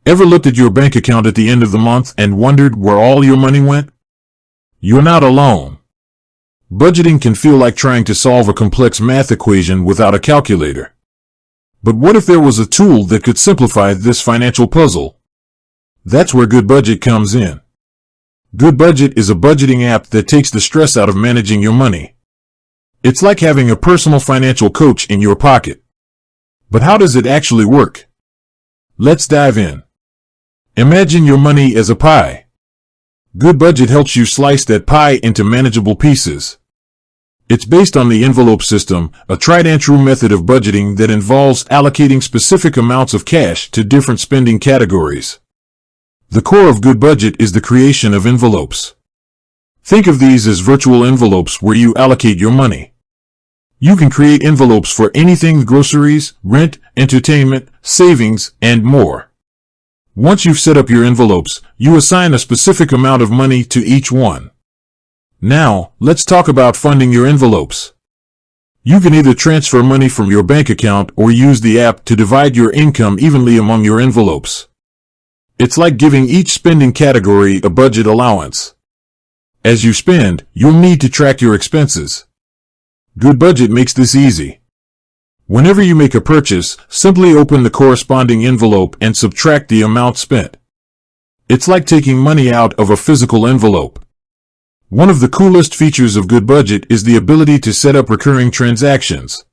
Ever looked at your bank account at the end of the month and wondered where all your money went? You're not alone. Budgeting can feel like trying to solve a complex math equation without a calculator. But what if there was a tool that could simplify this financial puzzle? That's where Goodbudget comes in. Goodbudget is a budgeting app that takes the stress out of managing your money. It's like having a personal financial coach in your pocket. But how does it actually work? Let's dive in. Imagine your money as a pie. Goodbudget helps you slice that pie into manageable pieces. It's based on the envelope system, a tried-and-true method of budgeting that involves allocating specific amounts of cash to different spending categories. The core of Goodbudget is the creation of envelopes. Think of these as virtual envelopes where you allocate your money. You can create envelopes for anything: groceries, rent, entertainment, savings, and more. Once you've set up your envelopes, you assign a specific amount of money to each one. Now, let's talk about funding your envelopes. You can either transfer money from your bank account or use the app to divide your income evenly among your envelopes. It's like giving each spending category a budget allowance. As you spend, you'll need to track your expenses. Goodbudget makes this easy. Whenever you make a purchase, simply open the corresponding envelope and subtract the amount spent. It's like taking money out of a physical envelope. One of the coolest features of Goodbudget is the ability to set up recurring transactions.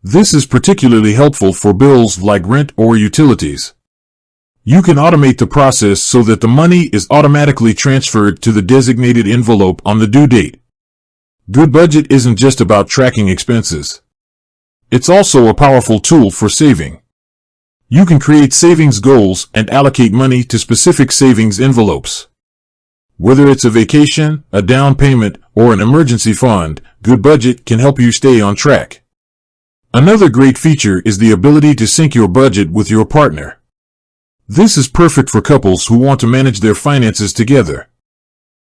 This is particularly helpful for bills like rent or utilities. You can automate the process so that the money is automatically transferred to the designated envelope on the due date. Goodbudget isn't just about tracking expenses. It's also a powerful tool for saving. You can create savings goals and allocate money to specific savings envelopes. Whether it's a vacation, a down payment, or an emergency fund, Goodbudget can help you stay on track. Another great feature is the ability to sync your budget with your partner. This is perfect for couples who want to manage their finances together.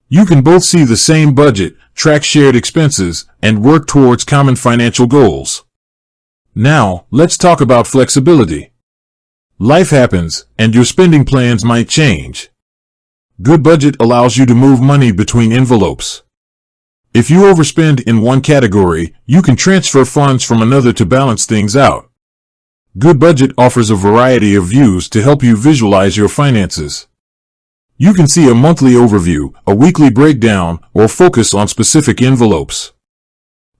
You can both see the same budget, track shared expenses, and work towards common financial goals. Now, let's talk about flexibility. Life happens, and your spending plans might change. Goodbudget allows you to move money between envelopes. If you overspend in one category, you can transfer funds from another to balance things out. Goodbudget offers a variety of views to help you visualize your finances. You can see a monthly overview, a weekly breakdown, or focus on specific envelopes.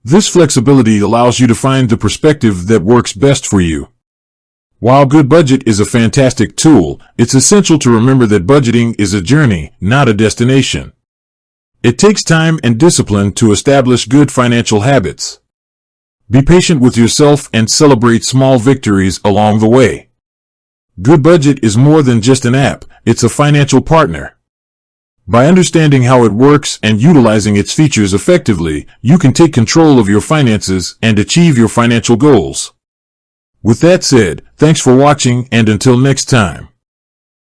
This flexibility allows you to find the perspective that works best for you. While Goodbudget is a fantastic tool, it's essential to remember that budgeting is a journey, not a destination. It takes time and discipline to establish good financial habits. Be patient with yourself and celebrate small victories along the way. Goodbudget is more than just an app, it's a financial partner. By understanding how it works and utilizing its features effectively, you can take control of your finances and achieve your financial goals. With that said, thanks for watching, and until next time.